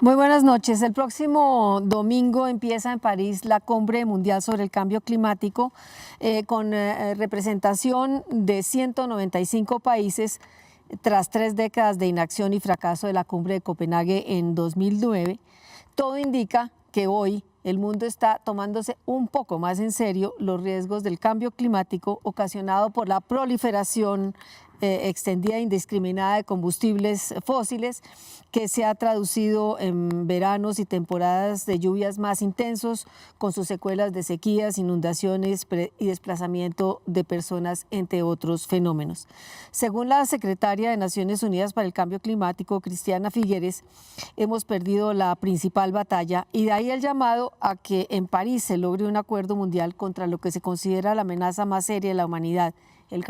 Muy buenas noches. El próximo domingo empieza en París la Cumbre Mundial sobre el Cambio Climático con representación de 195 países tras 3 décadas de inacción y fracaso de la Cumbre de Copenhague en 2009. Todo indica que hoy el mundo está tomándose un poco más en serio los riesgos del cambio climático ocasionado por la proliferación extendida e indiscriminada de combustibles fósiles, que se ha traducido en veranos y temporadas de lluvias más intensos, con sus secuelas de sequías, inundaciones y desplazamiento de personas, entre otros fenómenos. Según la secretaria de Naciones Unidas para el Cambio Climático, Christiana Figueres, hemos perdido la principal batalla, y de ahí el llamado a que en París se logre un acuerdo mundial contra lo que se considera la amenaza más seria de la humanidad, el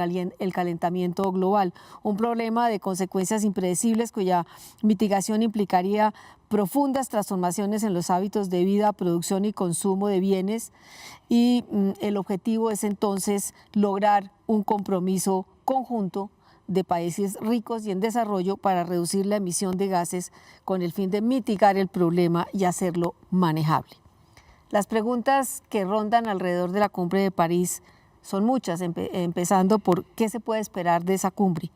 calentamiento global, un problema de consecuencias impredecibles cuya mitigación implicaría profundas transformaciones en los hábitos de vida, producción y consumo de bienes, y el objetivo es entonces lograr un compromiso conjunto de países ricos y en desarrollo para reducir la emisión de gases con el fin de mitigar el problema y hacerlo manejable. Las preguntas que rondan alrededor de la Cumbre de París son muchas, empezando por qué se puede esperar de esa cumbre.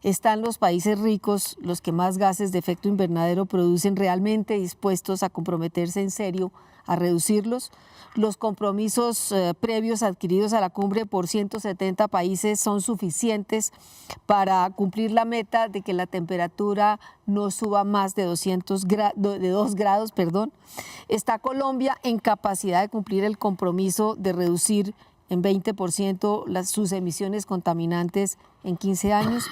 ¿Están los países ricos, los que más gases de efecto invernadero producen, realmente dispuestos a comprometerse en serio a reducirlos? ¿Los compromisos previos adquiridos a la cumbre por 170 países son suficientes para cumplir la meta de que la temperatura no suba más de 2 grados? ¿Está Colombia en capacidad de cumplir el compromiso de reducir en 20% sus emisiones contaminantes en 15 años?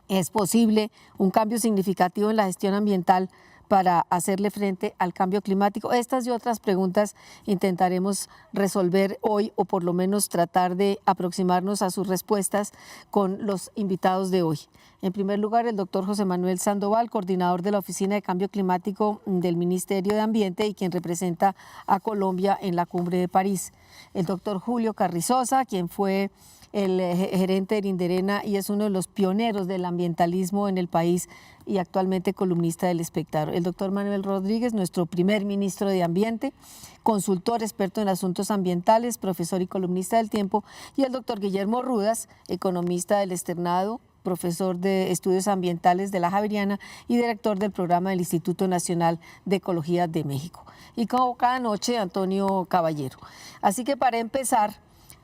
¿Es posible un cambio significativo en la gestión ambiental para hacerle frente al cambio climático? Estas y otras preguntas intentaremos resolver hoy, o por lo menos tratar de aproximarnos a sus respuestas con los invitados de hoy. En primer lugar, el doctor José Manuel Sandoval, coordinador de la Oficina de Cambio Climático del Ministerio de Ambiente y quien representa a Colombia en la Cumbre de París. El doctor Julio Carrizosa, quien fue el gerente del INDERENA y es uno de los pioneros del ambientalismo en el país y actualmente columnista del Espectador. El doctor Manuel Rodríguez, nuestro primer ministro de Ambiente, consultor experto en asuntos ambientales, profesor y columnista del Tiempo, y el doctor Guillermo Rudas, economista del Externado, profesor de Estudios Ambientales de la Javeriana y director del programa del Instituto Nacional de Ecología de México. Y como cada noche, Antonio Caballero. Así que para empezar,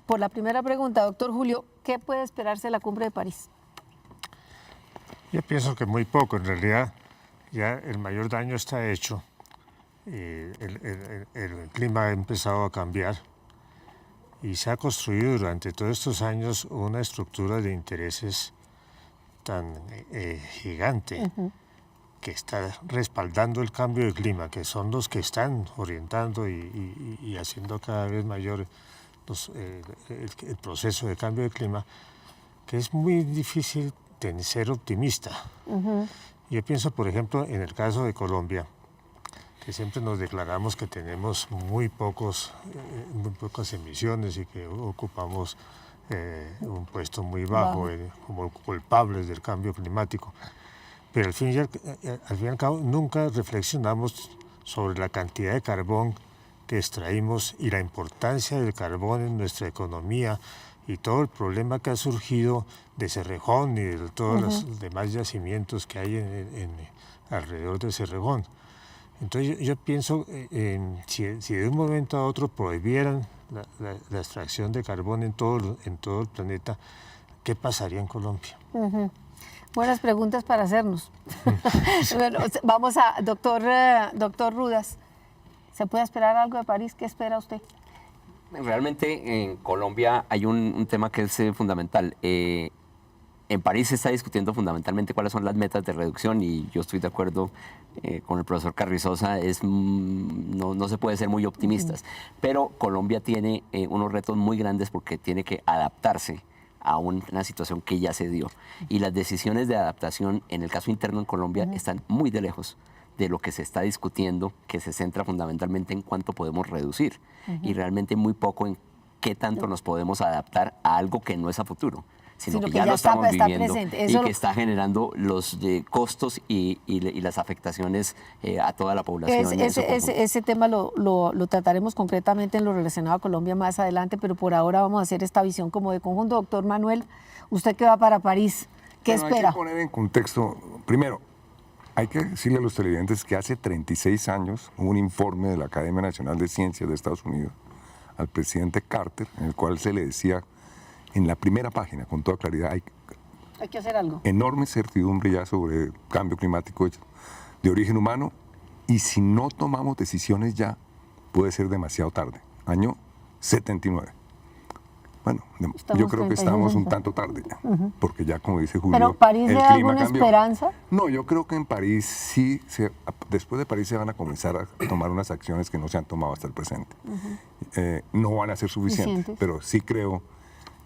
por la primera pregunta, doctor Julio, ¿qué puede esperarse de la Cumbre de París? Yo pienso que muy poco. En realidad, ya el mayor daño está hecho. El clima ha empezado a cambiar y se ha construido durante todos estos años una estructura de intereses tan gigante que está respaldando el cambio de clima, que son los que están orientando y haciendo cada vez mayor el proceso de cambio de clima, que es muy difícil ser optimista. Yo pienso, por ejemplo, en el caso de Colombia, que siempre nos declaramos que tenemos muy pocas emisiones y que ocupamos un puesto muy bajo como culpables del cambio climático. Pero al fin y al cabo nunca reflexionamos sobre la cantidad de carbón que extraímos y la importancia del carbón en nuestra economía y todo el problema que ha surgido de Cerrejón y de todos los demás yacimientos que hay alrededor de Cerrejón. Entonces yo pienso, si de un momento a otro prohibieran la extracción de carbón en todo el planeta, ¿qué pasaría en Colombia? Buenas preguntas para hacernos. Bueno, vamos a doctor Rudas. ¿Se puede esperar algo de París? ¿Qué espera usted? Realmente en Colombia hay un tema que es fundamental. En París se está discutiendo fundamentalmente cuáles son las metas de reducción y yo estoy de acuerdo con el profesor Carrizosa, no se puede ser muy optimistas, pero Colombia tiene unos retos muy grandes porque tiene que adaptarse a una situación que ya se dio. Y las decisiones de adaptación en el caso interno en Colombia están muy de lejos de lo que se está discutiendo, que se centra fundamentalmente en cuánto podemos reducir y realmente muy poco en qué tanto nos podemos adaptar a algo que no es a futuro, sino que ya lo está estamos viviendo presente. y Eso que está generando los costos y las afectaciones a toda la población. Ese tema lo trataremos concretamente en lo relacionado a Colombia más adelante, pero por ahora vamos a hacer esta visión como de conjunto. Doctor Manuel, usted que va para París, ¿qué espera? Hay que poner en contexto, primero, hay que decirle a los televidentes que hace 36 años hubo un informe de la Academia Nacional de Ciencias de Estados Unidos al presidente Carter, en el cual se le decía en la primera página, con toda claridad, hay que hacer algo. Enorme certidumbre ya sobre cambio climático de origen humano, y si no tomamos decisiones ya, puede ser demasiado tarde. Año 79. Bueno, yo creo que estamos un tanto tarde ya, porque ya, como dice Julio, ¿Pero París el le da clima alguna cambió. esperanza? No, yo creo que en París sí, después de París se van a comenzar a tomar unas acciones que no se han tomado hasta el presente. No van a ser suficientes, pero sí creo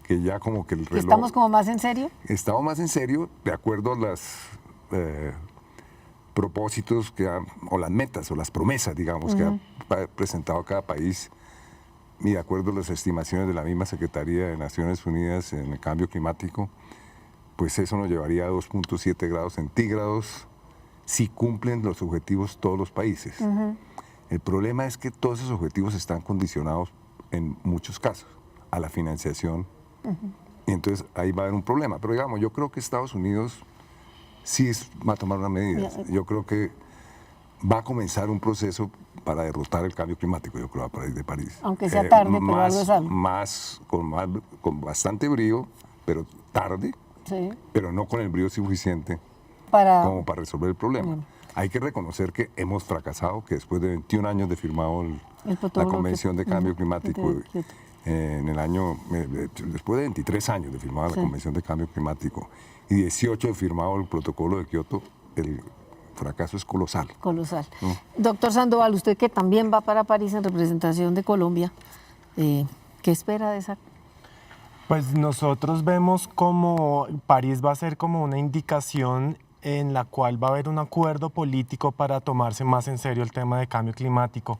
que ya como que el reloj... ¿Estamos como más en serio? Estamos más en serio, de acuerdo a los propósitos o las metas o las promesas, digamos, que ha presentado cada país, y de acuerdo a las estimaciones de la misma Secretaría de Naciones Unidas en el cambio climático, pues eso nos llevaría a 2.7 grados centígrados si cumplen los objetivos todos los países. El problema es que todos esos objetivos están condicionados en muchos casos a la financiación, y entonces ahí va a haber un problema. Pero digamos, yo creo que Estados Unidos sí va a tomar unas medidas. Yo creo que va a comenzar un proceso para derrotar el cambio climático, yo creo, a partir de París. Aunque sea tarde, pero algo es algo. Con bastante brío, pero tarde, pero no con el brío suficiente como para resolver el problema. Hay que reconocer que hemos fracasado, que después de 21 años de firmado la Convención de Cambio Climático, en el año, después de 23 años de firmada la Convención de Cambio Climático y 18 de firmado el Protocolo de Kioto, el fracaso es colosal. Colosal. Doctor Sandoval, usted que también va para París en representación de Colombia, ¿qué espera de esa? Pues nosotros vemos como París va a ser como una indicación en la cual va a haber un acuerdo político para tomarse más en serio el tema de cambio climático.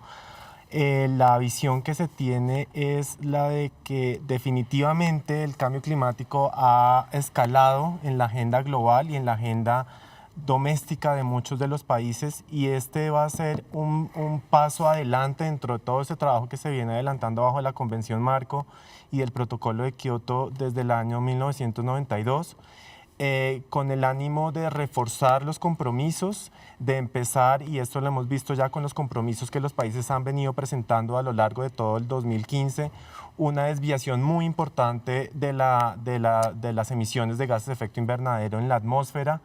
La visión que se tiene es la de que definitivamente el cambio climático ha escalado en la agenda global y en la agenda doméstica de muchos de los países, y este va a ser un paso adelante dentro de todo ese trabajo que se viene adelantando bajo la Convención Marco y el Protocolo de Kioto desde el año 1992. Con el ánimo de reforzar los compromisos, de empezar, y esto lo hemos visto ya con los compromisos que los países han venido presentando a lo largo de todo el 2015, una desviación muy importante de las emisiones de gases de efecto invernadero en la atmósfera.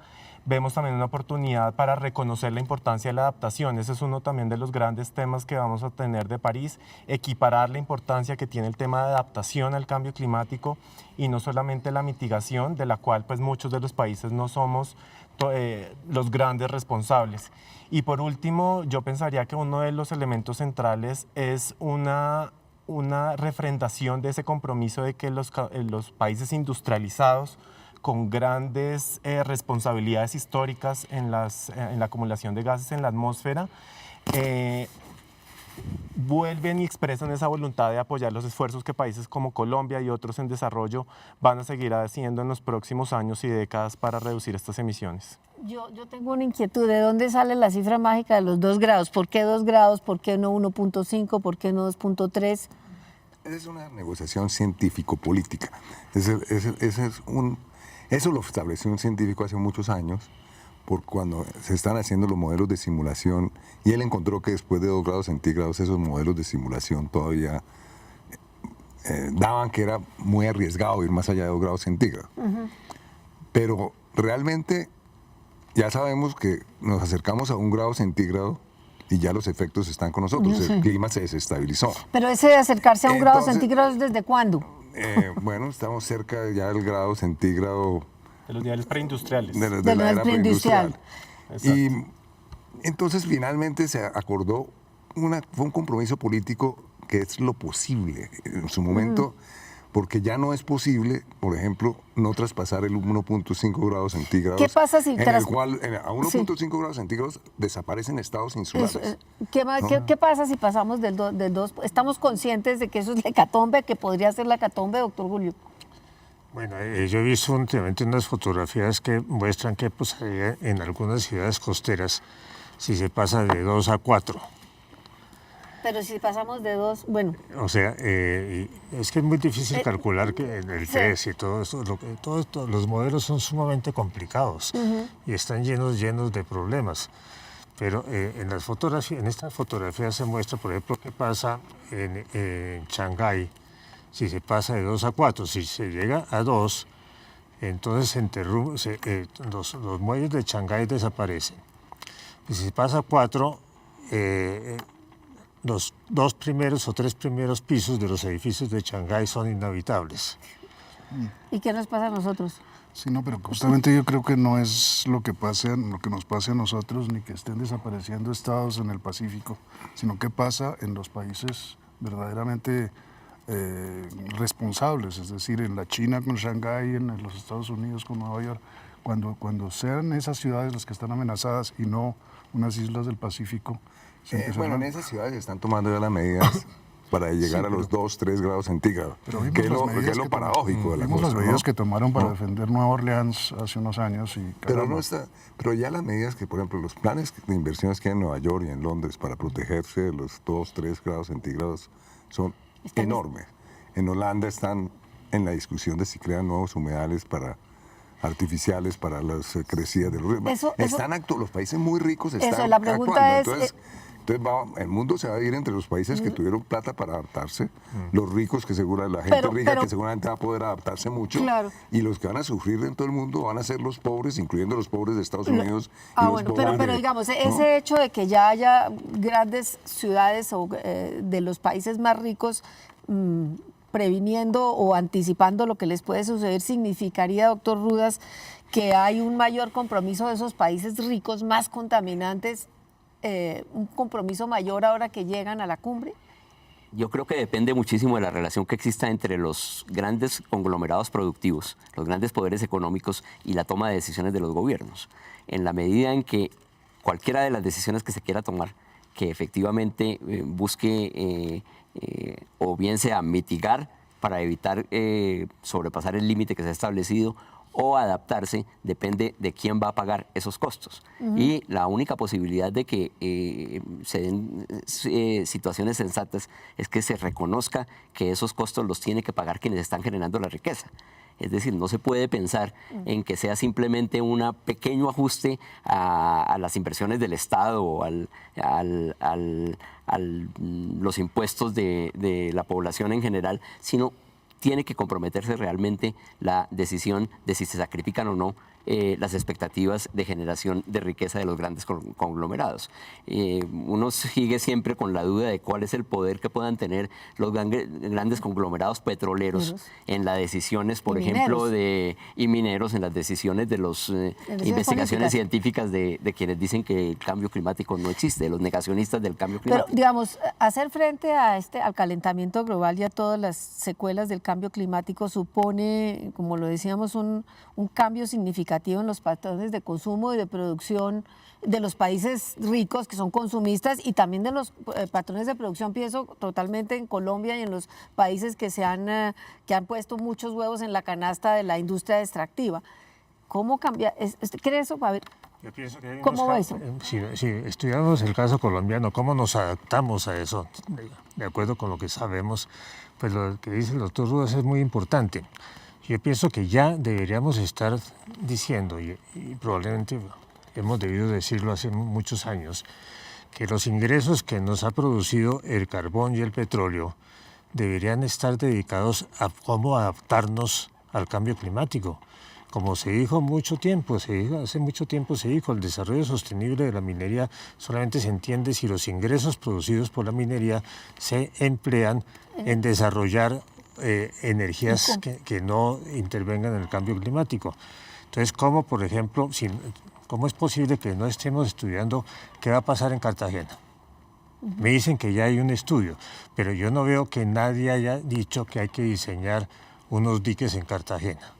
Vemos también una oportunidad para reconocer la importancia de la adaptación. Ese es uno también de los grandes temas que vamos a tener de París, equiparar la importancia que tiene el tema de adaptación al cambio climático y no solamente la mitigación, de la cual pues muchos de los países no somos los grandes responsables. Y por último, yo pensaría que uno de los elementos centrales es una refrendación de ese compromiso de que los países industrializados con grandes responsabilidades históricas en la acumulación de gases en la atmósfera, vuelven y expresan esa voluntad de apoyar los esfuerzos que países como Colombia y otros en desarrollo van a seguir haciendo en los próximos años y décadas para reducir estas emisiones. Yo tengo una inquietud, ¿de dónde sale la cifra mágica de los 2 grados? ¿Por qué 2 grados? ¿Por qué no 1.5? ¿Por qué no 2.3? Es una negociación científico-política. Eso lo estableció un científico hace muchos años, por cuando se están haciendo los modelos de simulación, y él encontró que después de 2 grados centígrados esos modelos de simulación todavía daban que era muy arriesgado ir más allá de 2 grados centígrados. Pero realmente ya sabemos que nos acercamos a 1 grado centígrado y ya los efectos están con nosotros, el clima se desestabilizó. Pero ese de acercarse a 1 grado centígrado, ¿desde cuándo? Bueno, estamos cerca ya del grado centígrado de los niveles preindustriales. De la era preindustrial. Y Exacto. entonces finalmente se acordó, fue un compromiso político que es lo posible en su momento, porque ya no es posible, por ejemplo, no traspasar el 1.5 grados centígrados. ¿Qué pasa si a 1.5 grados centígrados desaparecen estados insulares? ¿Qué pasa si pasamos del 2? ¿Estamos conscientes de que eso es la hecatombe, que podría ser la hecatombe, doctor Julio? Bueno, yo he visto últimamente unas fotografías que muestran que pues, en algunas ciudades costeras, si se pasa de 2 a 4, Pero si pasamos de 2, bueno, o sea, es que es muy difícil calcular que el sí. test y todo esto, los modelos son sumamente complicados y están llenos de problemas. Pero en esta fotografía se muestra, por ejemplo, qué pasa en Shanghái si se pasa de 2 a 4. Si se llega a 2, entonces los muelles de Shanghái desaparecen. Y si se pasa a 4, los 2 primeros o 3 primeros pisos de los edificios de Shanghái son inhabitables. ¿y qué nos pasa a nosotros? Sí, no, pero justamente yo creo que no es lo que nos pase a nosotros, ni que estén desapareciendo estados en el Pacífico, sino que pasa en los países verdaderamente responsables, es decir, en la China con Shanghái, en los Estados Unidos con Nueva York, cuando sean esas ciudades las que están amenazadas y no unas islas del Pacífico. Bueno, en esas ciudades se están tomando ya las medidas para llegar a los 2, 3 grados centígrados, que es lo paradójico de la vimos cosa. las medidas ¿no? que tomaron para defender Nueva Orleans hace unos años. Y, pero ya las medidas que, por ejemplo, los planes de inversiones que hay en Nueva York y en Londres para protegerse de los 2, 3 grados centígrados son enormes. En Holanda están en la discusión de si crean nuevos humedales artificiales para las crecidas de los ríos. Los países muy ricos están la pregunta actuando. Entonces el mundo se va a ir entre los países que tuvieron plata para adaptarse, los ricos que la gente rica que seguramente va a poder adaptarse mucho, Claro. y los que van a sufrir en todo el mundo van a ser los pobres, incluyendo los pobres de Estados Unidos. Pero digamos, ese hecho de que ya haya grandes ciudades de los países más ricos previniendo o anticipando lo que les puede suceder, significaría, doctor Rudas, que hay un mayor compromiso de esos países ricos más contaminantes, un compromiso mayor ahora que llegan a la cumbre. Yo creo que depende muchísimo de la relación que exista entre los grandes conglomerados productivos, los grandes poderes económicos y la toma de decisiones de los gobiernos. En la medida en que cualquiera de las decisiones que se quiera tomar, que efectivamente busque o bien sea mitigar para evitar sobrepasar el límite que se ha establecido, o adaptarse, depende de quién va a pagar esos costos. Y la única posibilidad de que se den situaciones sensatas es que se reconozca que esos costos los tiene que pagar quienes están generando la riqueza. Es decir, no se puede pensar en que sea simplemente un pequeño ajuste a las inversiones del Estado o los impuestos de la población en general, sino tiene que comprometerse realmente la decisión de si se sacrifican o no las expectativas de generación de riqueza de los grandes conglomerados. Uno sigue siempre con la duda de cuál es el poder que puedan tener los grandes conglomerados petroleros en las decisiones, por ejemplo, y mineros en las decisiones de las investigaciones científicas de quienes dicen que el cambio climático no existe, de los negacionistas del cambio climático. Pero, digamos, hacer frente al calentamiento global y a todas las secuelas del cambio climático supone, como lo decíamos, un cambio significativo en los patrones de consumo y de producción de los países ricos que son consumistas y también de los patrones de producción. Pienso totalmente en Colombia y en los países que han puesto muchos huevos en la canasta de la industria extractiva. ¿Cómo cambia? ¿Cree eso? A ver, yo pienso que ¿cómo va eso? Si estudiamos el caso colombiano, ¿cómo nos adaptamos a eso? De acuerdo con lo que sabemos, pues lo que dice el doctor Rudas es muy importante. Yo pienso que ya deberíamos estar diciendo, y probablemente hemos debido decirlo hace muchos años, que los ingresos que nos ha producido el carbón y el petróleo deberían estar dedicados a cómo adaptarnos al cambio climático. Como se dijo hace mucho tiempo se dijo, el desarrollo sostenible de la minería solamente se entiende si los ingresos producidos por la minería se emplean en desarrollar energías que no intervengan en el cambio climático. Entonces, ¿cómo, por ejemplo, cómo es posible que no estemos estudiando qué va a pasar en Cartagena? Me dicen que ya hay un estudio, pero yo no veo que nadie haya dicho que hay que diseñar unos diques en Cartagena.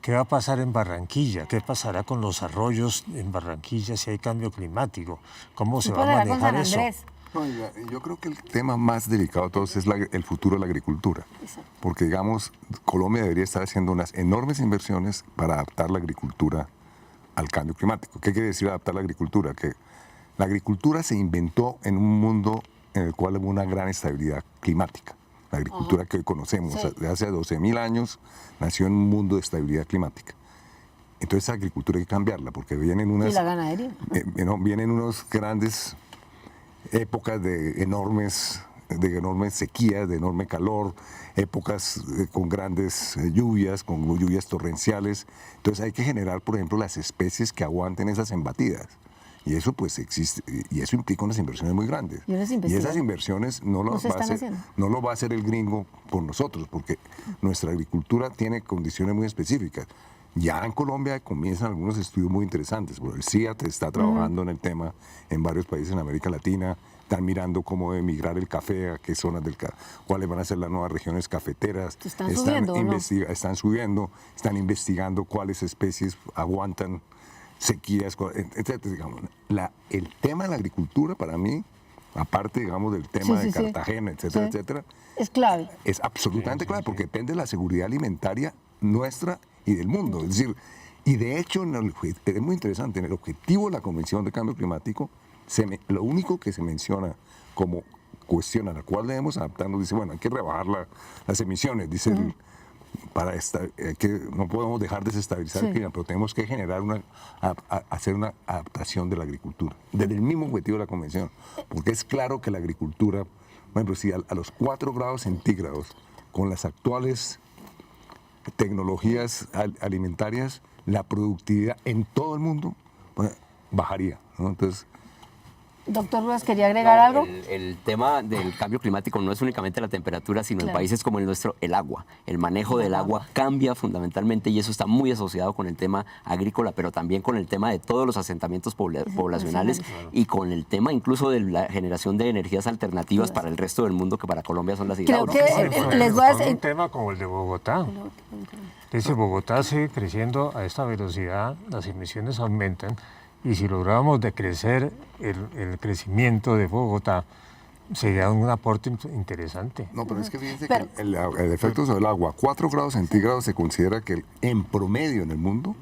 ¿Qué va a pasar en Barranquilla? ¿Qué pasará con los arroyos en Barranquilla si hay cambio climático? ¿Cómo se va a manejar eso? No, yo creo que el tema más delicado de todos es el futuro de la agricultura. Porque, digamos, Colombia debería estar haciendo unas enormes inversiones para adaptar la agricultura al cambio climático. ¿Qué quiere decir adaptar la agricultura? Que la agricultura se inventó en un mundo en el cual hubo una gran estabilidad climática. La agricultura que hoy conocemos, de hace 12.000 años, nació en un mundo de estabilidad climática. Entonces, esa agricultura hay que cambiarla, porque vienen unas... Y la ganadería. Vienen unos grandes épocas de enormes sequías, de enorme calor, épocas con grandes lluvias, con lluvias torrenciales. Entonces hay que generar, por ejemplo, las especies que aguanten esas embatidas. Y eso pues existe, y eso implica unas inversiones muy grandes. Y esas inversiones no lo va a hacer el gringo por nosotros, porque nuestra agricultura tiene condiciones muy específicas. Ya en Colombia comienzan algunos estudios muy interesantes. El CIAT está trabajando en el tema en varios países en América Latina. Están mirando cómo emigrar el café, a qué zonas cuáles van a ser las nuevas regiones cafeteras. ¿Están subiendo, no? Están subiendo, están investigando cuáles especies aguantan sequías, etc. Digamos, el tema de la agricultura para mí, aparte digamos del tema de Cartagena, etcétera, etcétera, es clave. Es absolutamente clave porque depende de la seguridad alimentaria nuestra y del mundo. Es decir, y de hecho es muy interesante, en el objetivo de la Convención de Cambio Climático, lo único que se menciona como cuestión a la cual debemos adaptarnos, dice, bueno, hay que rebajar las emisiones, dice, no podemos dejar de desestabilizar el clima, pero tenemos que generar hacer una adaptación de la agricultura, desde el mismo objetivo de la Convención, porque es claro que la agricultura, por ejemplo, si a los 4 grados centígrados, con las actuales tecnologías alimentarias, la productividad en todo el mundo bajaría, ¿no? Entonces, Doctor Ruas, ¿quería agregar algo? El tema del cambio climático no es únicamente la temperatura, sino en países como el nuestro, el agua. El manejo del agua cambia fundamentalmente y eso está muy asociado con el tema agrícola, pero también con el tema de todos los asentamientos poblacionales y con el tema incluso de la generación de energías alternativas para el resto del mundo, que para Colombia son las hidráulicas. Creo que les voy a decir... Un tema como el de Bogotá. Dice, Bogotá sigue creciendo a esta velocidad, las emisiones aumentan. Y si logramos decrecer el crecimiento de Bogotá, sería un aporte interesante. No, pero es que fíjense que el efecto sobre el agua, 4 grados centígrados se considera que en promedio en el mundo,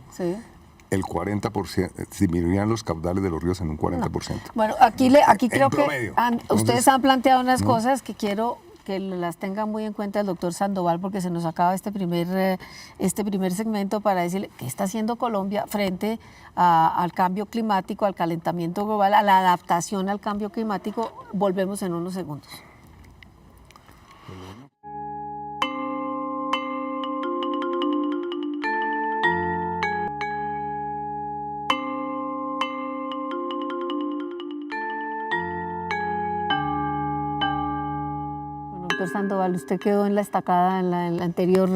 el 40%, disminuirían los caudales de los ríos en un 40%. Bueno, aquí creo que ustedes han planteado unas cosas que quiero que las tenga muy en cuenta el doctor Sandoval, porque se nos acaba este primer segmento para decirle qué está haciendo Colombia frente al cambio climático, al calentamiento global, a la adaptación al cambio climático. Volvemos en unos segundos. Sandoval, usted quedó en la estacada en el anterior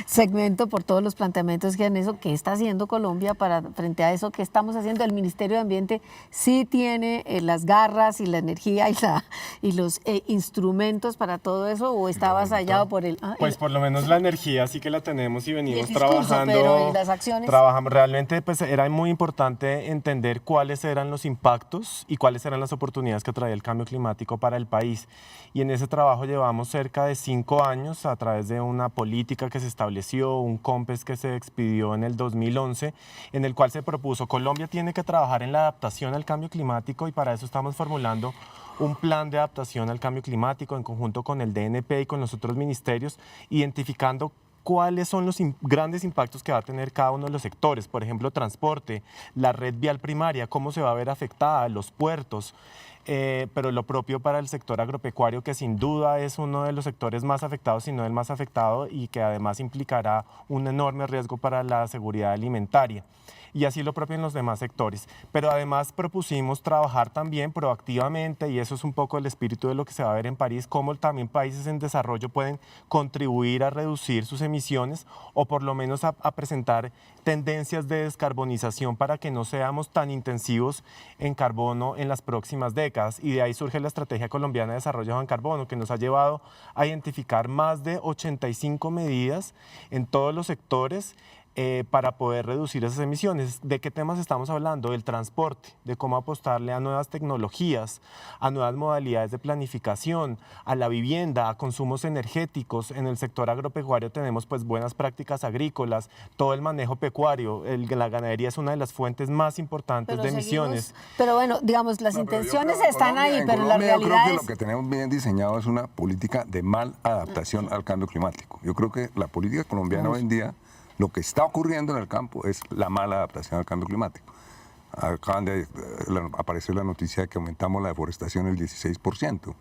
segmento por todos los planteamientos que han hecho. ¿Qué está haciendo Colombia frente a eso? ¿Qué estamos haciendo? El Ministerio de Ambiente sí tiene las garras y la energía y los instrumentos para todo eso, o está avasallado por el... Pues por lo menos la energía sí que la tenemos y venimos trabajando. Pero ¿y las acciones? Trabajamos. Realmente pues era muy importante entender cuáles eran los impactos y cuáles eran las oportunidades que traía el cambio climático para el país. Y en ese trabajo llevamos cerca de 5 años a través de una política que se estableció, un COMPES que se expidió en el 2011, en el cual se propuso Colombia tiene que trabajar en la adaptación al cambio climático y para eso estamos formulando un plan de adaptación al cambio climático en conjunto con el DNP y con los otros ministerios, identificando cuáles son los grandes impactos que va a tener cada uno de los sectores, por ejemplo, transporte, la red vial primaria, cómo se va a ver afectada, los puertos, pero lo propio para el sector agropecuario, que sin duda es uno de los sectores más afectados, si no el más afectado, y que además implicará un enorme riesgo para la seguridad alimentaria. Y así lo propio en los demás sectores. Pero además propusimos trabajar también proactivamente, y eso es un poco el espíritu de lo que se va a ver en París, cómo también países en desarrollo pueden contribuir a reducir sus emisiones o por lo menos a presentar tendencias de descarbonización para que no seamos tan intensivos en carbono en las próximas décadas. Y de ahí surge la Estrategia Colombiana de Desarrollo en Carbono, que nos ha llevado a identificar más de 85 medidas en todos los sectores para poder reducir esas emisiones. ¿De qué temas estamos hablando? Del transporte, de cómo apostarle a nuevas tecnologías, a nuevas modalidades de planificación, a la vivienda, a consumos energéticos. En el sector agropecuario tenemos pues buenas prácticas agrícolas, todo el manejo pecuario, la ganadería es una de las fuentes más importantes de emisiones. Pero bueno, digamos, las intenciones están ahí, en pero la Colombia yo creo realidad que es... lo que tenemos bien diseñado es una política de mal adaptación al cambio climático. Yo creo que la política colombiana hoy en día, lo que está ocurriendo en el campo es la mala adaptación al cambio climático. Acaban de aparecer la noticia de que aumentamos la deforestación el 16%.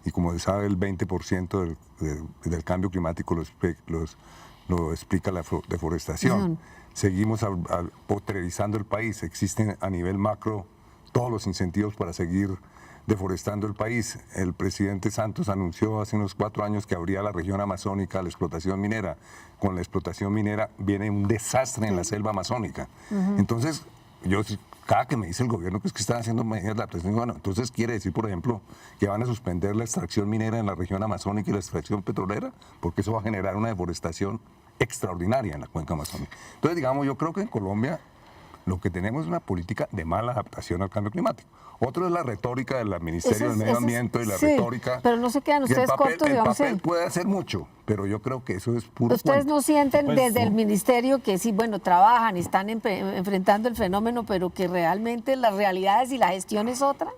Y como se sabe, el 20% del cambio climático lo explica la deforestación. Seguimos posterizando el país. Existen a nivel macro todos los incentivos para seguir deforestando el país. El presidente Santos anunció hace unos 4 años que abría la región amazónica a la explotación minera. Con la explotación minera viene un desastre en la selva amazónica. Entonces, cada que me dice el gobierno que es que están haciendo medidas de adaptación, bueno, entonces quiere decir, por ejemplo, que van a suspender la extracción minera en la región amazónica y la extracción petrolera, porque eso va a generar una deforestación extraordinaria en la cuenca amazónica. Entonces, digamos, yo creo que en Colombia lo que tenemos es una política de mala adaptación al cambio climático. Otro es la retórica del Ministerio del Medio Ambiente y la retórica. Pero no se quedan ustedes cortos, digamos. El papel puede hacer mucho, pero yo creo que eso es puro Ustedes cuento. no sienten Pues, desde el ministerio que sí, bueno, trabajan y están enfrentando el fenómeno, pero que realmente las realidades y la gestión es otra.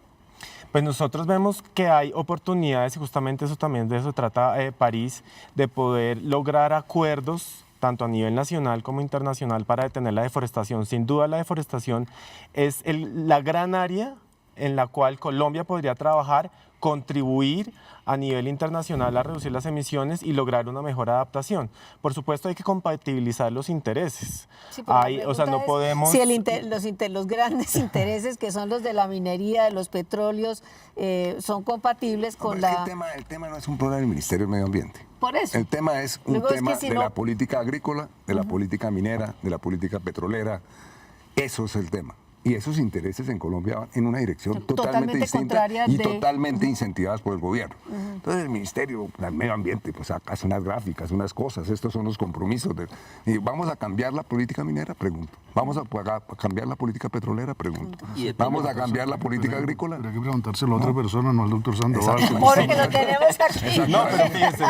Pues nosotros vemos que hay oportunidades, y justamente eso también de eso trata París, de poder lograr acuerdos tanto a nivel nacional como internacional para detener la deforestación. Sin duda la deforestación es la gran área en la cual Colombia podría trabajar, contribuir a nivel internacional a reducir las emisiones y lograr una mejor adaptación. Por supuesto hay que compatibilizar los intereses. Sí, pero la O sea, no pregunta es podemos... si los grandes intereses, que son los de la minería, de los petróleos, son compatibles con Pero es la... que el tema no es un problema del Ministerio del Medio Ambiente. Por eso. El tema es un Luego es que tema si de no- la política agrícola, de la política minera, de la política petrolera. Eso es el tema. Y esos intereses en Colombia van en una dirección Totalmente totalmente distinta contraria y de- totalmente incentivadas por el gobierno. Entonces el Ministerio del Medio Ambiente pues hace unas gráficas, unas cosas. Estos son los compromisos. Y ¿vamos a cambiar la política minera? Pregunto. ¿Vamos a cambiar la política petrolera? Pregunto. ¿Vamos a cambiar la política agrícola? Pero hay que preguntárselo a otra persona, no al doctor Sandoval. Porque lo tenemos aquí. No, pero fíjense,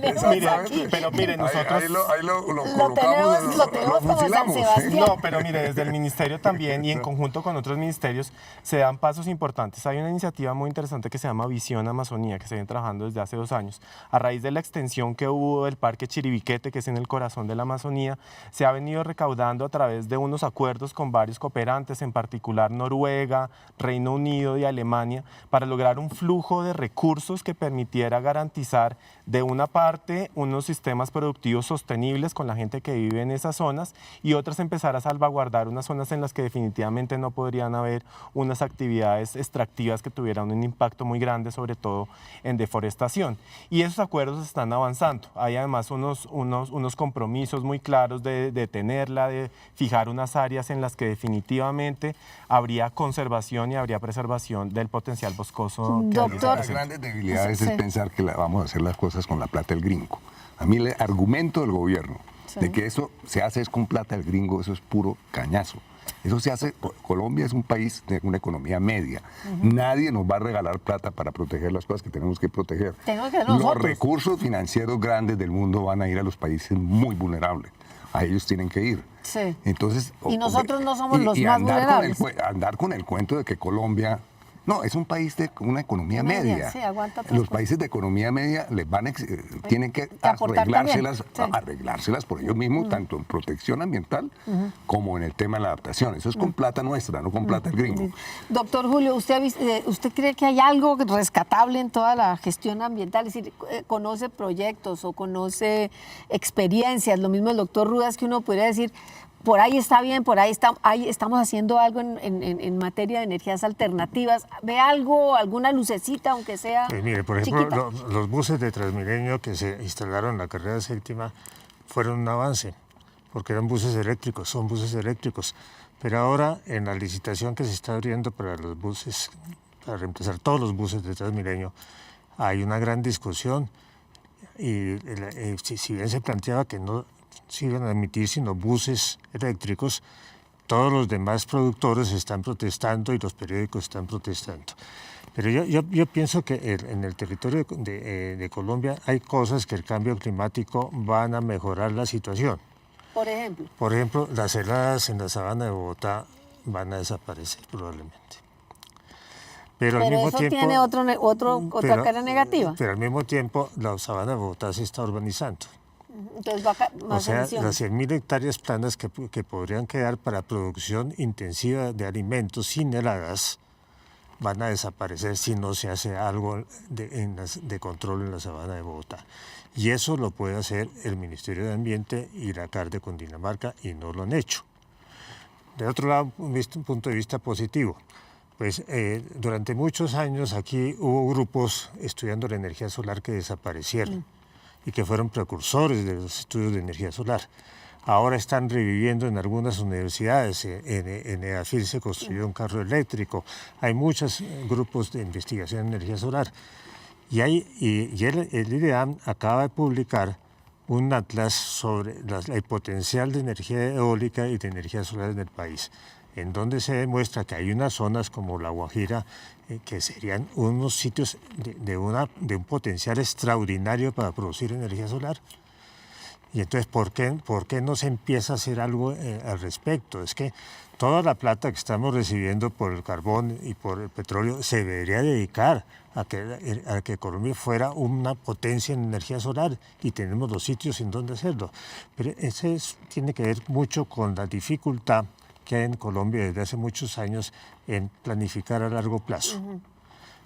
Exactamente. pero mire, nosotros... Ahí lo Lo colocamos, tenemos como San fusilamos. Sebastián. No, pero mire, desde el ministerio también y en conjunto con otros ministerios se dan pasos importantes. Hay una iniciativa muy interesante que se llama Visión Amazonía, que se viene trabajando desde hace 2 años. A raíz de la extensión que hubo del Parque Chiribiquete, que es en el corazón de la Amazonía, se ha venido recaudando a través de unos acuerdos con varios cooperantes, en particular Noruega, Reino Unido y Alemania, para lograr un flujo de recursos que permitiera garantizar de una parte unos sistemas productivos sostenibles con la gente que vive en esas zonas y otras empezar a salvaguardar unas zonas en las que definitivamente no podrían haber unas actividades extractivas que tuvieran un impacto muy grande, sobre todo en deforestación. Y esos acuerdos están avanzando. Hay además unos compromisos muy claros de detenerla, de fijar unas áreas en las que definitivamente habría conservación y habría preservación del potencial boscoso. Que allí se Doctor, Las presenta. grandes debilidades Sí. es pensar que vamos a hacer las cosas con la plata del gringo. A mí el argumento del gobierno de que eso se hace es con plata del gringo, eso es puro cañazo. Eso se hace, Colombia es un país de una economía media. Nadie nos va a regalar plata para proteger las cosas que tenemos que proteger. Tenemos que hacer Los nosotros. recursos financieros grandes del mundo van a ir a los países muy vulnerables. A ellos tienen que ir. Sí. Entonces, Y nosotros no somos los y más andar vulnerables. andar con el cuento de que Colombia... No, es un país de una economía Media, media. sí, aguanta otras Los cosas. países de economía media les van tienen que aportar arreglárselas, también, sí. arreglárselas por ellos mismos, tanto en protección ambiental como en el tema de la adaptación. Eso es con plata nuestra, no con plata del gringo. Doctor Julio, ¿usted cree que hay algo rescatable en toda la gestión ambiental? Es decir, ¿conoce proyectos o conoce experiencias? Lo mismo el doctor Rudas, que uno podría decir, por ahí está bien, por ahí estamos haciendo algo en materia de energías alternativas. ¿Ve algo, alguna lucecita, aunque sea Pues mire, por ejemplo, chiquita? los buses de Transmilenio que se instalaron en la carrera séptima fueron un avance, porque eran buses eléctricos, son buses eléctricos. Pero ahora, en la licitación que se está abriendo para los buses, para reemplazar todos los buses de Transmilenio, hay una gran discusión. Y si bien se planteaba que no sí van a emitir sino buses eléctricos, todos los demás productores están protestando y los periódicos están protestando. Pero yo pienso que en el territorio de Colombia hay cosas que el cambio climático van a mejorar la situación. Por ejemplo, las heladas en la sabana de Bogotá van a desaparecer probablemente. Pero al mismo eso tiempo, tiene otra cara negativa. Pero al mismo tiempo, la sabana de Bogotá se está urbanizando. Entonces va más O sea, emisiones. las 100.000 hectáreas planas que podrían quedar para producción intensiva de alimentos sin heladas van a desaparecer si no se hace algo de control en la sabana de Bogotá. Y eso lo puede hacer el Ministerio de Ambiente y la CAR de Cundinamarca y no lo han hecho. De otro lado, un punto de vista positivo. Pues durante muchos años aquí hubo grupos estudiando la energía solar que desaparecieron y que fueron precursores de los estudios de energía solar. Ahora están reviviendo en algunas universidades. En EAFIL se construyó un carro eléctrico. Hay muchos grupos de investigación en energía solar. Y el IDEAM acaba de publicar un atlas sobre el potencial de energía eólica y de energía solar en el país, en donde se demuestra que hay unas zonas como La Guajira que serían unos sitios de un potencial extraordinario para producir energía solar. Y entonces, ¿por qué no se empieza a hacer algo al respecto? Es que toda la plata que estamos recibiendo por el carbón y por el petróleo se debería dedicar a que Colombia fuera una potencia en energía solar y tenemos los sitios en donde hacerlo. Pero tiene que ver mucho con la dificultad que hay en Colombia desde hace muchos años en planificar a largo plazo.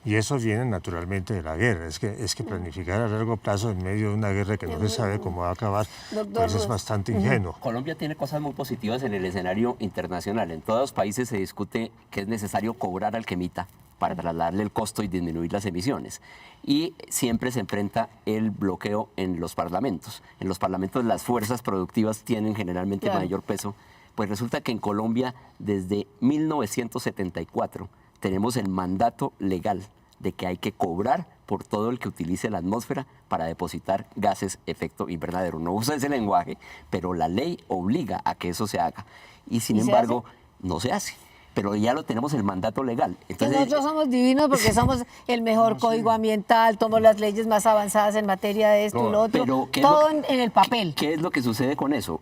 Y eso viene naturalmente de la guerra. Es que planificar a largo plazo en medio de una guerra que no se sabe cómo va a acabar, pues es bastante ingenuo. Colombia tiene cosas muy positivas en el escenario internacional. En todos los países se discute que es necesario cobrar al que emita para trasladarle el costo y disminuir las emisiones. Y siempre se enfrenta el bloqueo en los parlamentos. En los parlamentos las fuerzas productivas tienen generalmente mayor peso. Pues resulta que en Colombia desde 1974 tenemos el mandato legal de que hay que cobrar por todo el que utilice la atmósfera para depositar gases efecto invernadero. No usa ese lenguaje, pero la ley obliga a que eso se haga. Y sin embargo, no se hace. Pero ya lo tenemos el mandato legal. Entonces, nosotros somos divinos porque somos el mejor código ambiental, tomamos las leyes más avanzadas en materia de esto y lo otro, pero todo en el papel. ¿Qué es lo que sucede con eso?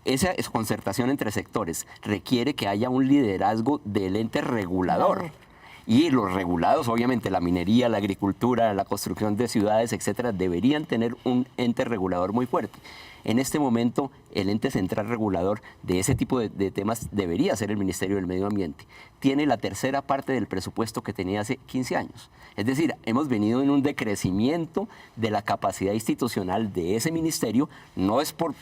Esa concertación entre sectores requiere que haya un liderazgo del ente regulador. Y los regulados, obviamente, la minería, la agricultura, la construcción de ciudades, etcétera, deberían tener un ente regulador muy fuerte. En este momento, el ente central regulador de ese tipo de temas debería ser el Ministerio del Medio Ambiente. Tiene la tercera parte del presupuesto que tenía hace 15 años. Es decir, hemos venido en un decrecimiento de la capacidad institucional de ese ministerio. No es por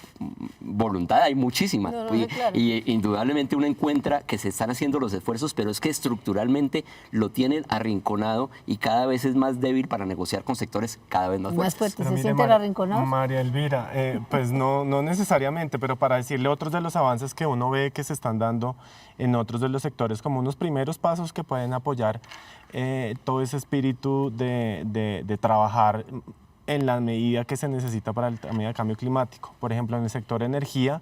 voluntad, hay muchísima. Claro. Y indudablemente uno encuentra que se están haciendo los esfuerzos, pero es que estructuralmente lo tienen arrinconado y cada vez es más débil para negociar con sectores cada vez más fuertes. Pero ¿Se mire, siente el arrinconado? María Elvira, pues no necesariamente, pero para decirle otros de los avances que uno ve que se están dando en otros de los sectores como unos primeros pasos que pueden apoyar todo ese espíritu de trabajar en la medida que se necesita para el tema del cambio climático. Por ejemplo, en el sector energía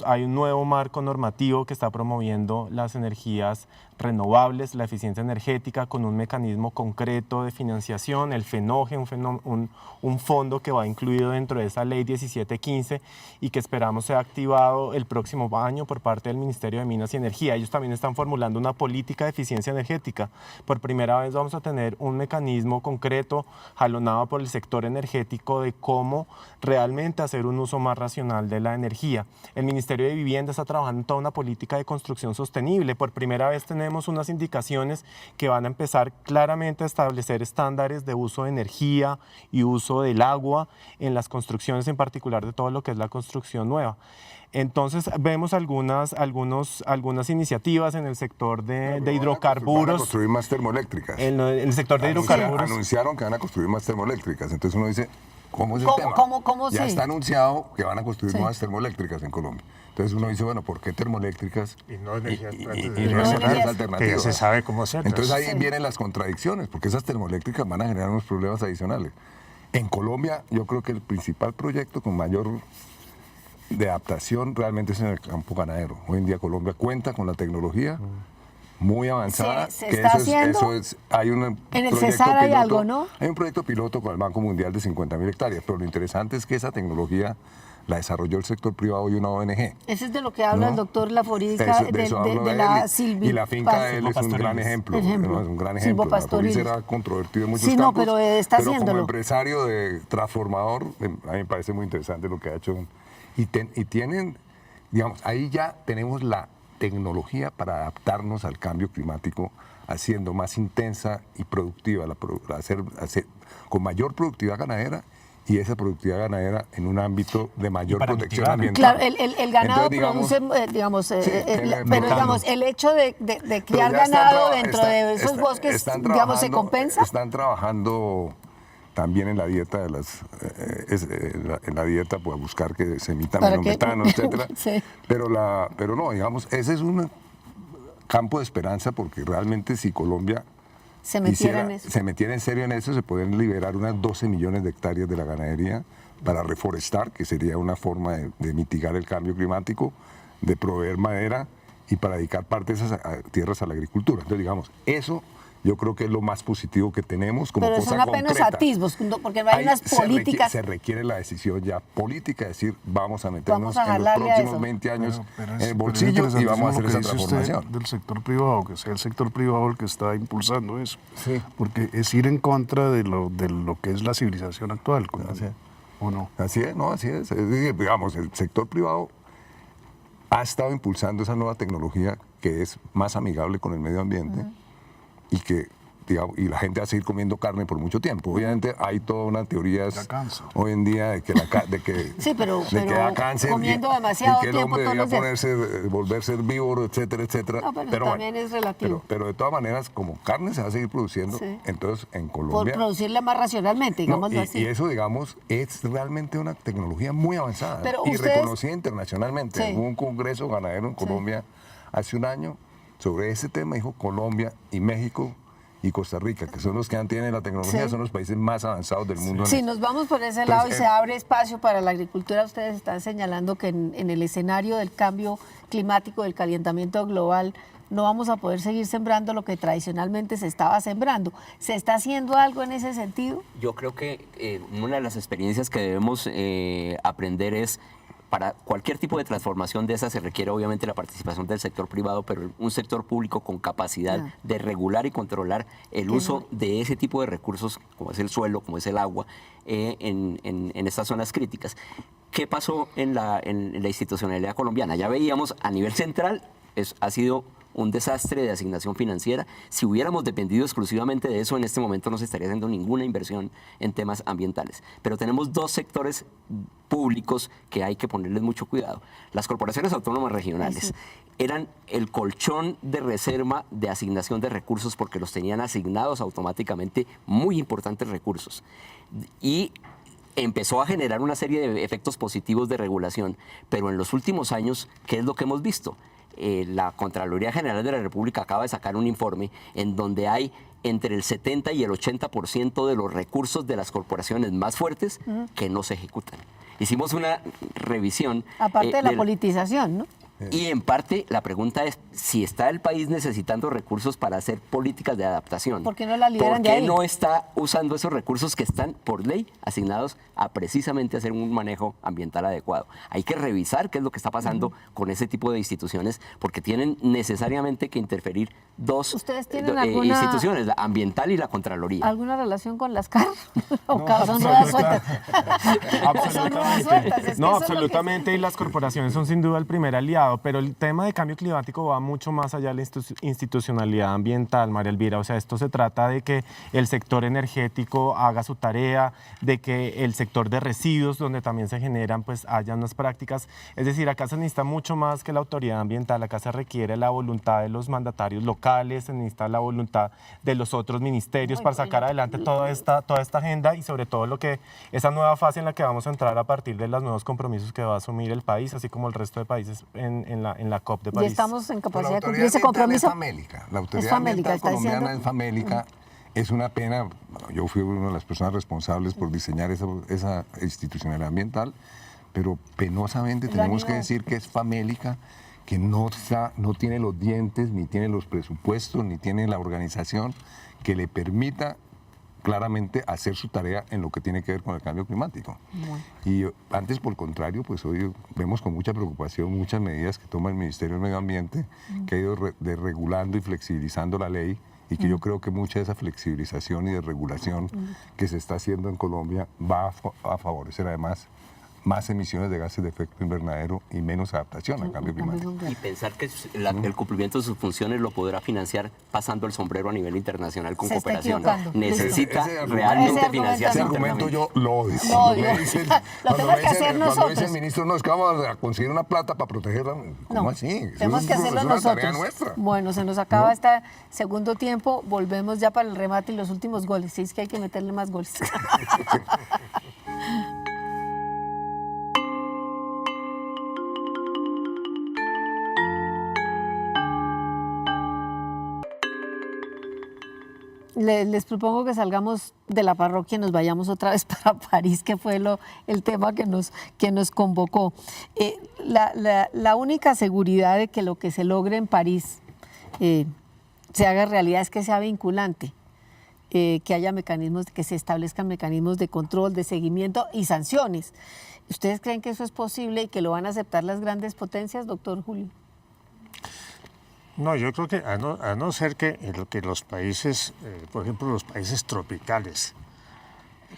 hay un nuevo marco normativo que está promoviendo las energías renovables, la eficiencia energética con un mecanismo concreto de financiación, el FENOGE, un fondo que va incluido dentro de esa ley 1715 y que esperamos sea activado el próximo año por parte del Ministerio de Minas y Energía. Ellos también están formulando una política de eficiencia energética. Por primera vez vamos a tener un mecanismo concreto jalonado por el sector energético de cómo realmente hacer un uso más racional de la energía. El Ministerio de Vivienda está trabajando en toda una política de construcción sostenible. Por primera vez tenemos unas indicaciones que van a empezar claramente a establecer estándares de uso de energía y uso del agua en las construcciones, en particular de todo lo que es la construcción nueva. Entonces vemos algunas iniciativas en el sector de hidrocarburos. Van a construir más termoeléctricas. En el sector de hidrocarburos. Anunciaron que van a construir más termoeléctricas. Entonces uno dice, ¿cómo es el tema? ¿Cómo ya sí? está anunciado que van a construir nuevas termoeléctricas en Colombia. Entonces uno dice, bueno, ¿por qué termoeléctricas Y no energías y no alternativas. energías Que ya alternativas? se sabe cómo hacerlas. Entonces ahí vienen las contradicciones, porque esas termoeléctricas van a generar unos problemas adicionales. En Colombia, yo creo que el principal proyecto con mayor de adaptación realmente es en el campo ganadero. Hoy en día Colombia cuenta con la tecnología muy avanzada. ¿Se que está eso es- haciendo? eso es- hay un En el proyecto Cesar hay piloto- algo, ¿no? Hay un proyecto piloto con el Banco Mundial de 50.000 hectáreas, pero lo interesante es que esa tecnología la desarrolló el sector privado y una ONG. Ese es de lo que habla ¿no? el doctor Laforisca, De eso hablo de él, la y la finca de él es un gran ejemplo. Ejemplo. ¿no? Es un gran ejemplo. Silvopastoriles. Laforis era controvertido en muchos Sí, no, campos, pero está como haciéndolo. empresario transformador, a mí me parece muy interesante lo que ha hecho. Y tienen, digamos, ahí ya tenemos la tecnología para adaptarnos al cambio climático, haciendo más intensa y productiva, hacer con mayor productividad ganadera, y esa productividad ganadera en un ámbito de mayor para protección mitigar. ambiental. Claro, el ganado Entonces, produce, digamos, pero mutando. digamos, el hecho de Pero criar ya están ganado traba- dentro está- de esos está- bosques, están digamos, ¿se trabajando- compensa? Están trabajando también en la dieta de las en la dieta pues buscar que se emita ¿Para menos qué? metano, etcétera. Sí. Pero no, digamos, ese es un campo de esperanza, porque realmente si Colombia Se metiera en eso. se metiera en serio en eso, se pueden liberar unas 12 millones de hectáreas de la ganadería para reforestar, que sería una forma de mitigar el cambio climático, de proveer madera y para dedicar parte de esas tierras a la agricultura. Entonces, digamos, eso yo creo que es lo más positivo que tenemos como Pero cosa son apenas concreta. atisbos, porque no hay Ahí unas políticas. se requiere la decisión ya política, de decir, vamos a meternos Vamos a en los jalarle a próximos eso. 20 años Pero en es- el pero es bolsillo y vamos a hacer interesantísimo esa lo que dice usted transformación. del sector privado, que sea el sector privado el que está impulsando eso. Sí. Porque es ir en contra de lo que es la civilización actual. Así es. ¿O no? Así es, no, así es. Es decir, digamos, el sector privado ha estado impulsando esa nueva tecnología que es más amigable con el medio ambiente y que, digamos, y la gente va a seguir comiendo carne por mucho tiempo. Obviamente hay toda una teoría Ya cansa. hoy en día de que, Sí, pero da cáncer comiendo y demasiado que el tiempo hombre todos debería los días. volverse herbívoro, etcétera, etcétera. No, pero también es relativo. Pero de todas maneras, como carne se va a seguir produciendo, Sí. entonces en Por Colombia... producirla más racionalmente, No, digámoslo así. y eso, digamos, es realmente una tecnología muy avanzada Pero y ustedes- reconocida internacionalmente. Sí. Hubo un congreso ganadero en Colombia hace un año sobre ese tema. Dijo Colombia y México y Costa Rica, que son los que tienen la tecnología, Sí. son los países más avanzados del mundo. en Si esto. nos vamos por ese Entonces, lado y se abre espacio para la agricultura, ustedes están señalando que en el escenario del cambio climático, del calentamiento global, no vamos a poder seguir sembrando lo que tradicionalmente se estaba sembrando. ¿Se está haciendo algo en ese sentido? Yo creo que una de las experiencias que debemos aprender es, para cualquier tipo de transformación de esa se requiere obviamente la participación del sector privado, pero un sector público con capacidad Ah. de regular y controlar el uso de ese tipo de recursos, como es el suelo, como es el agua, en estas zonas críticas. ¿Qué pasó en la institucionalidad colombiana? Ya veíamos a nivel central, ha sido un desastre de asignación financiera. Si hubiéramos dependido exclusivamente de eso, en este momento no se estaría haciendo ninguna inversión en temas ambientales. Pero tenemos dos sectores públicos que hay que ponerles mucho cuidado. Las corporaciones autónomas regionales eran el colchón de reserva de asignación de recursos porque los tenían asignados automáticamente muy importantes recursos. Y empezó a generar una serie de efectos positivos de regulación. Pero en los últimos años, ¿qué es lo que hemos visto? La Contraloría General de la República acaba de sacar un informe en donde hay entre el 70 y el 80% de los recursos de las corporaciones más fuertes que no se ejecutan. Hicimos una revisión. Aparte de la politización, ¿no? Y en parte la pregunta es si está el país necesitando recursos para hacer políticas de adaptación. ¿Por qué no la liberan ¿Por de qué ahí? no está usando esos recursos que están por ley asignados a precisamente hacer un manejo ambiental adecuado? Hay que revisar qué es lo que está pasando con ese tipo de instituciones porque tienen necesariamente que interferir dos ¿Ustedes tienen alguna- instituciones, la ambiental y la Contraloría. ¿Alguna relación con las CAR? ¿O No, son nuevas sueltas? Absolutamente. Son nuevas sueltas, es que No, eso es lo que- absolutamente, y las corporaciones son sin duda el primer aliado, pero el tema de cambio climático va mucho más allá de la institucionalidad ambiental, María Elvira. O sea, esto se trata de que el sector energético haga su tarea, de que el sector de residuos, donde también se generan, pues haya unas prácticas. Es decir, acá se necesita mucho más que la autoridad ambiental, acá se requiere la voluntad de los mandatarios locales, se necesita la voluntad de los otros ministerios para sacar adelante toda esta agenda y sobre todo esa nueva fase en la que vamos a entrar a partir de los nuevos compromisos que va a asumir el país, así como el resto de países en la COP de Y París. estamos en Pero capacidad la de cumplir autoridad ese ambiental compromiso. es famélica. La autoridad Es famélica, ambiental está colombiana diciendo. es famélica. Es una pena. Bueno, yo fui una de las personas responsables por diseñar esa institucionalidad ambiental, pero penosamente Lo tenemos que animó. decir que es famélica, que no tiene los dientes, ni tiene los presupuestos, ni tiene la organización que le permita claramente hacer su tarea en lo que tiene que ver con el cambio climático. Y antes, por el contrario, pues hoy vemos con mucha preocupación muchas medidas que toma el Ministerio del Medio Ambiente, que ha ido regulando y flexibilizando la ley, y que yo creo que mucha de esa flexibilización y de regulación que se está haciendo en Colombia va a favorecer además más emisiones de gases de efecto invernadero y menos adaptación al cambio climático. Y pensar que el cumplimiento de sus funciones lo podrá financiar pasando el sombrero a nivel internacional con Se está cooperación. equivocando. Necesita Ese argumento- realmente ese financiarse Ese argumento internamente. yo lo odio. Lo odio. Lo tenemos que hacer Cuando dice nosotros. el ministro, no, es que vamos a conseguir una plata para protegerla. ¿Cómo No, así? Eso tenemos que hacerlo es una nosotros. tarea nuestra. Bueno, se nos acaba este segundo tiempo, volvemos ya para el remate y los últimos goles. Sí, es que hay que meterle más goles. Les propongo que salgamos de la parroquia y nos vayamos otra vez para París, que fue el tema que nos convocó. La única seguridad de que lo que se logre en París se haga realidad es que sea vinculante, que haya mecanismos, que se establezcan mecanismos de control, de seguimiento y sanciones. ¿Ustedes creen que eso es posible y que lo van a aceptar las grandes potencias, doctor Julio? No, yo creo que a no ser que los países, por ejemplo, los países tropicales,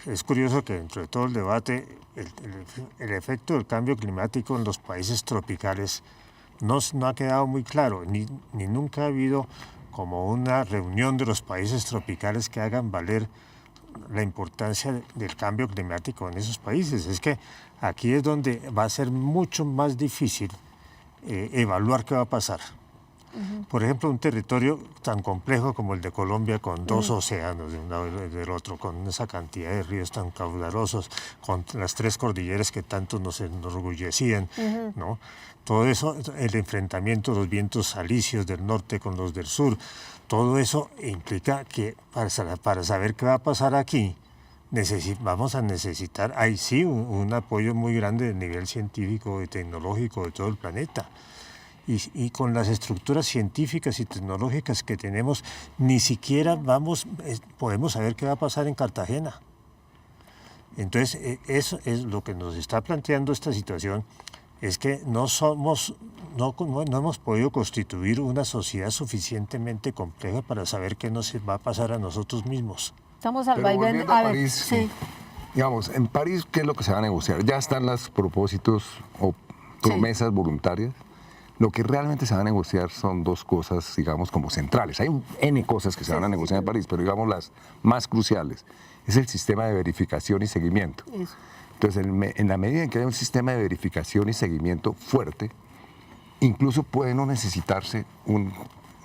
es curioso que dentro de todo el debate, el efecto del cambio climático en los países tropicales no ha quedado muy claro, ni nunca ha habido como una reunión de los países tropicales que hagan valer la importancia del cambio climático en esos países. Es que aquí es donde va a ser mucho más difícil evaluar qué va a pasar. Por ejemplo, un territorio tan complejo como el de Colombia, con dos océanos de un lado y del otro, con esa cantidad de ríos tan caudalosos, con las tres cordilleras que tanto nos enorgullecían, ¿no? Todo eso, el enfrentamiento de los vientos alisios del norte con los del sur, todo eso implica que para saber qué va a pasar aquí, vamos a necesitar, ahí sí, un apoyo muy grande a nivel científico y tecnológico de todo el planeta. Y con las estructuras científicas y tecnológicas que tenemos, ni siquiera podemos saber qué va a pasar en Cartagena. Entonces, eso es lo que nos está planteando esta situación, es que no hemos podido constituir una sociedad suficientemente compleja para saber qué nos va a pasar a nosotros mismos. Estamos al Pero vaivén. volviendo a A ver, París, sí. digamos, en París, ¿qué es lo que se va a negociar? Ya están los propósitos o promesas voluntarias. Lo que realmente se va a negociar son dos cosas, digamos, como centrales. Hay N cosas que se van a negociar en París, pero digamos las más cruciales. Es el sistema de verificación y seguimiento. Eso. Entonces, en la medida en que hay un sistema de verificación y seguimiento fuerte, incluso puede no necesitarse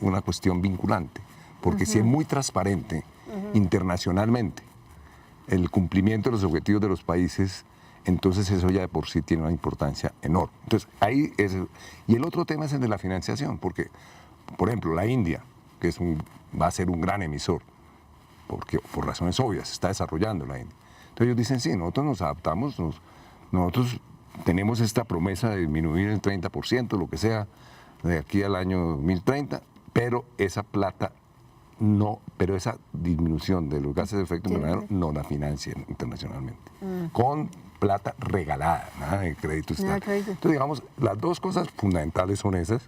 una cuestión vinculante, porque si es muy transparente internacionalmente el cumplimiento de los objetivos de los países, entonces eso ya de por sí tiene una importancia enorme. Entonces, ahí es. Y el otro tema es el de la financiación, porque, por ejemplo, la India, que va a ser un gran emisor, porque por razones obvias, se está desarrollando la India. Entonces ellos dicen, sí, nosotros nos adaptamos, nosotros tenemos esta promesa de disminuir el 30%, lo que sea, de aquí al año 2030, pero esa plata pero esa disminución de los gases de efecto invernadero no la financian internacionalmente. Con plata regalada, nada de crédito. Nada de crédito. Entonces, digamos, las dos cosas fundamentales son esas.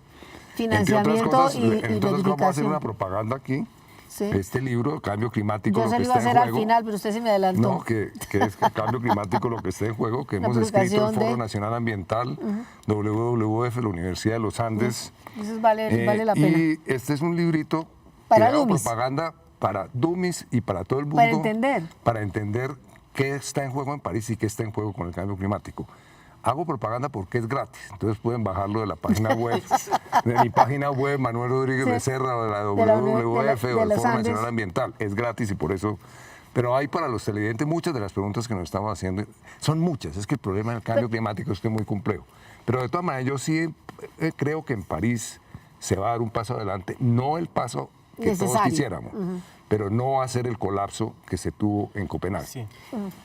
Financiamiento Entre otras cosas, vamos a hacer verificación. una propaganda aquí. Sí. Este libro, Cambio Climático, Yo lo se que lo iba a está en hacer al juego. final, pero usted se me adelantó. No, que es que Cambio Climático, lo que está en juego, que La hemos escrito el publicación Foro de- Nacional Ambiental, WWF, la Universidad de los Andes. Eso vale la pena. Y este es un librito Para que hago dummies. propaganda para dummies y para todo el mundo. Para entender. Para entender qué está en juego en París y qué está en juego con el cambio climático. Hago propaganda porque es gratis, entonces pueden bajarlo de la página web, de mi página web, Manuel Rodríguez Sí. Becerra, o de la De la WWF de o del los Foro Andes. Nacional Ambiental. Es gratis y por eso. Pero hay para los televidentes muchas de las preguntas que nos estamos haciendo. Son muchas, es que el problema del cambio climático es muy complejo. Pero de todas maneras, yo sí creo que en París se va a dar un paso adelante, no el paso que todos Necesario. quisiéramos, pero no va a ser el colapso que se tuvo en Copenhague. Sí.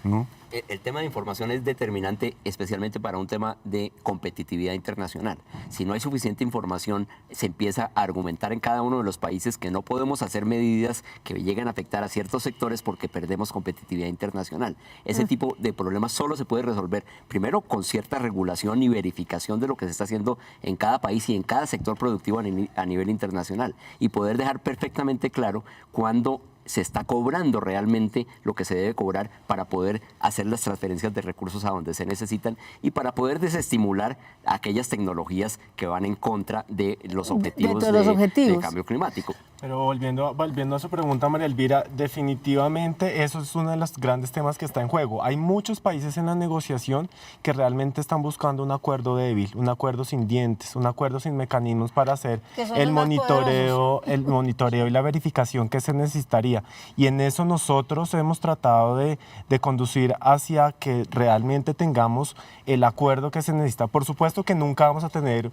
¿no? El tema de información es determinante, especialmente para un tema de competitividad internacional. Si no hay suficiente información, se empieza a argumentar en cada uno de los países que no podemos hacer medidas que lleguen a afectar a ciertos sectores porque perdemos competitividad internacional. Ese tipo de problemas solo se puede resolver, primero, con cierta regulación y verificación de lo que se está haciendo en cada país y en cada sector productivo a nivel internacional, y poder dejar perfectamente claro cuándo se está cobrando realmente lo que se debe cobrar para poder hacer las transferencias de recursos a donde se necesitan y para poder desestimular aquellas tecnologías que van en contra de los objetivos, de cambio climático. Pero volviendo a su pregunta, María Elvira, definitivamente eso es uno de los grandes temas que está en juego. Hay muchos países en la negociación que realmente están buscando un acuerdo débil, un acuerdo sin dientes, un acuerdo sin mecanismos para hacer el monitoreo y la verificación que se necesitaría. Y en eso nosotros hemos tratado de conducir hacia que realmente tengamos el acuerdo que se necesita. Por supuesto que nunca vamos a tener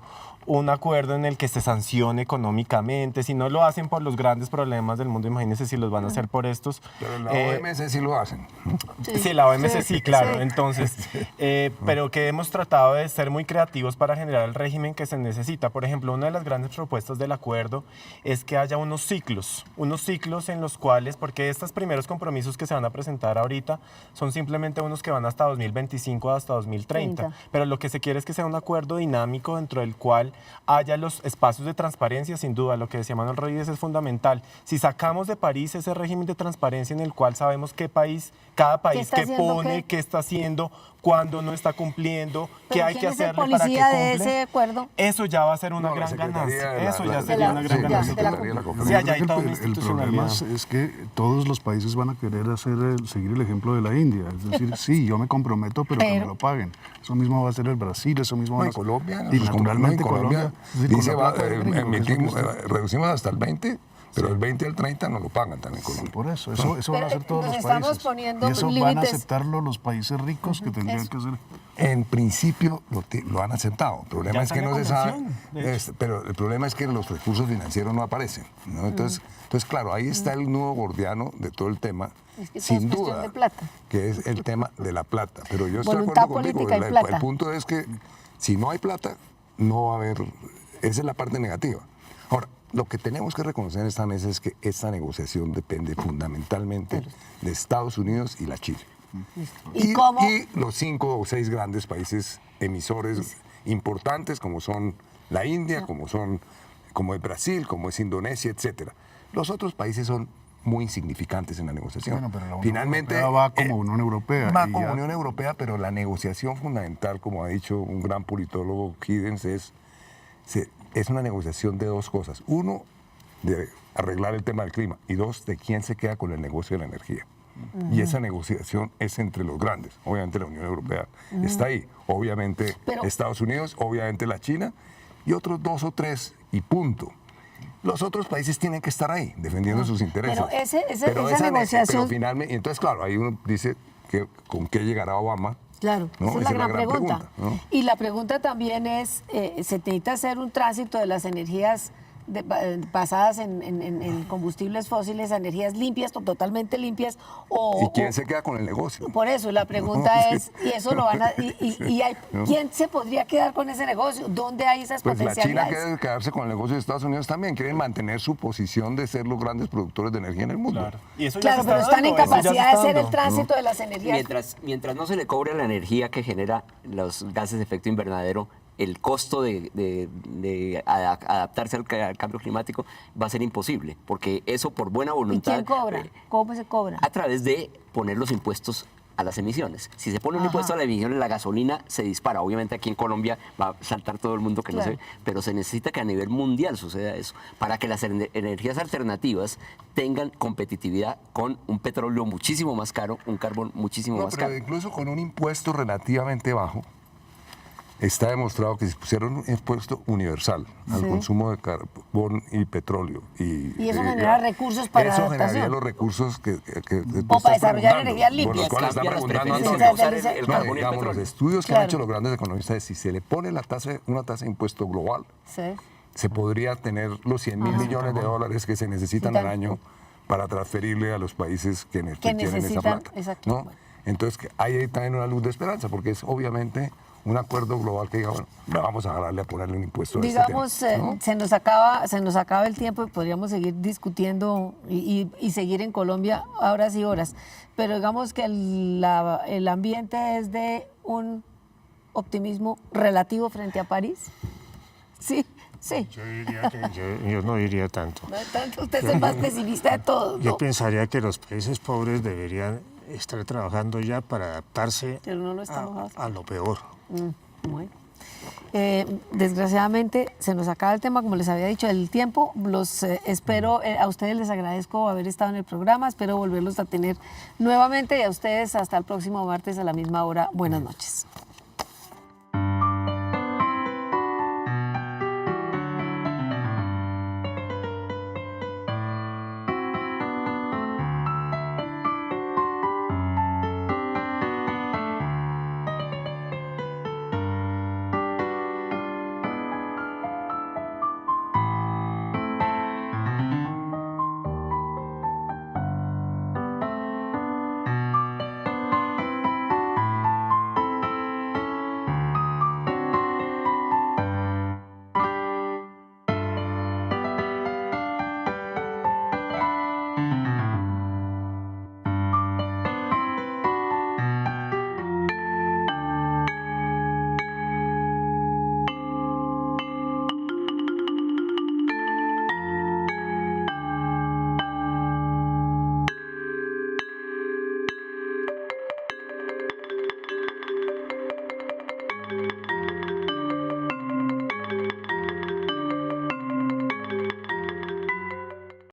un acuerdo en el que se sancione económicamente. Si no lo hacen por los grandes problemas del mundo, imagínense si los van a hacer por estos. Pero la OMS sí lo hacen. Sí, la OMS sí, claro. Entonces, pero que hemos tratado de ser muy creativos para generar el régimen que se necesita. Por ejemplo, una de las grandes propuestas del acuerdo es que haya unos ciclos en los cuales, porque estos primeros compromisos que se van a presentar ahorita son simplemente unos que van hasta 2025, hasta 2030. Pero lo que se quiere es que sea un acuerdo dinámico dentro del cual haya los espacios de transparencia. Sin duda, lo que decía Manuel Rodríguez es fundamental. Si sacamos de París ese régimen de transparencia en el cual sabemos cada país qué pone, qué está haciendo, cuándo no está cumpliendo, qué hay que hacerle para que cumpla, de ese acuerdo? Eso ya va a ser una gran ganancia. Eso ya sería una gran ganancia. Sí, allá hay toda una El problema es que todos los países van a querer seguir el ejemplo de la India. Es decir, sí, yo me comprometo, pero que me lo paguen. Eso mismo va a hacer el Brasil, eso mismo va a hacer Colombia. Y naturalmente Colombia dice, reducimos hasta el 20%. Pero el 20 al 30 no lo pagan también Colombia. Por eso van a hacer todos los países. Y eso van a aceptarlo los países ricos que tendrían que hacer. En principio lo han aceptado. El problema es que no se sabe. Pero el problema es que los recursos financieros no aparecen, ¿no? Entonces, claro, ahí está el nudo gordiano de todo el tema. Es que sin duda, de plata. Que es el tema de la plata. Pero yo estoy de acuerdo contigo. El punto es que si no hay plata, no va a haber. Esa es la parte negativa. Ahora, lo que tenemos que reconocer en esta mesa es que esta negociación depende fundamentalmente de Estados Unidos y la China. ¿Y los 5 o 6 grandes países emisores importantes, como son la India, como es Brasil, como es Indonesia, etcétera. Los otros países son muy insignificantes en la negociación. Bueno, pero la Unión Finalmente Europea va como Unión Europea. Va como Unión Europea, pero la negociación fundamental, como ha dicho un gran politólogo, Giddens, es una negociación de dos cosas. Uno, de arreglar el tema del clima, y dos, de quién se queda con el negocio de la energía. Y esa negociación es entre los grandes. Obviamente la Unión Europea está ahí, obviamente Estados Unidos, obviamente la China, y otros 2 o 3, y punto. Los otros países tienen que estar ahí, defendiendo sus intereses. Pero esa negociación... Pero finalmente, entonces claro, ahí uno dice que con qué llegará Obama. Claro, ¿no? esa es la gran pregunta. ¿no? Y la pregunta también es, ¿se necesita hacer un tránsito de las energías basadas en combustibles fósiles a energías limpias o totalmente limpias? ¿Y quién se queda con el negocio? Por eso, la pregunta es, ¿y eso lo van a quién se podría quedar con ese negocio? ¿Dónde hay esas potencialidades? La China quiere quedarse con el negocio de Estados Unidos también, quieren mantener su posición de ser los grandes productores de energía en el mundo. Claro, y eso pero están en capacidad de hacer el tránsito de las energías. Mientras no se le cobre la energía que genera los gases de efecto invernadero, el costo de adaptarse al cambio climático va a ser imposible, porque eso por buena voluntad... ¿Y quién cobra? ¿Cómo se cobra? A través de poner los impuestos a las emisiones. Si se pone un impuesto a las emisiones, la gasolina se dispara. Obviamente aquí en Colombia va a saltar todo el mundo que no se ve, pero se necesita que a nivel mundial suceda eso, para que las energías alternativas tengan competitividad con un petróleo muchísimo más caro, un carbón muchísimo más caro. Incluso con un impuesto relativamente bajo, está demostrado que si pusieron un impuesto universal al consumo de carbón y petróleo. Y eso genera recursos para eso adaptación. generaría los recursos que o para desarrollar energías limpias. Por los cuales está preguntando Antonio. Los estudios que han hecho los grandes economistas es si se le pone una tasa de impuesto global, se podría tener los 100.000 millones de dólares que se necesitan al año para transferirle a los países que tienen esa plata. ¿no? Entonces hay ahí también una luz de esperanza, porque es obviamente un acuerdo global que diga, bueno, no vamos a darle a ponerle un impuesto a Digamos, este tema, ¿no? se nos acaba el tiempo y podríamos seguir discutiendo y seguir en Colombia horas y horas, pero digamos que el ambiente es de un optimismo relativo frente a París. Sí, sí. Yo diría que yo no diría tanto. No es tanto, usted es el más pesimista de todos, Yo ¿no? pensaría que los países pobres deberían estar trabajando ya para adaptarse Pero no lo estamos a lo peor. Bueno. Desgraciadamente se nos acaba el tema, como les había dicho, el tiempo. Los espero, a ustedes les agradezco haber estado en el programa, espero volverlos a tener nuevamente y a ustedes hasta el próximo martes a la misma hora. Buenas noches.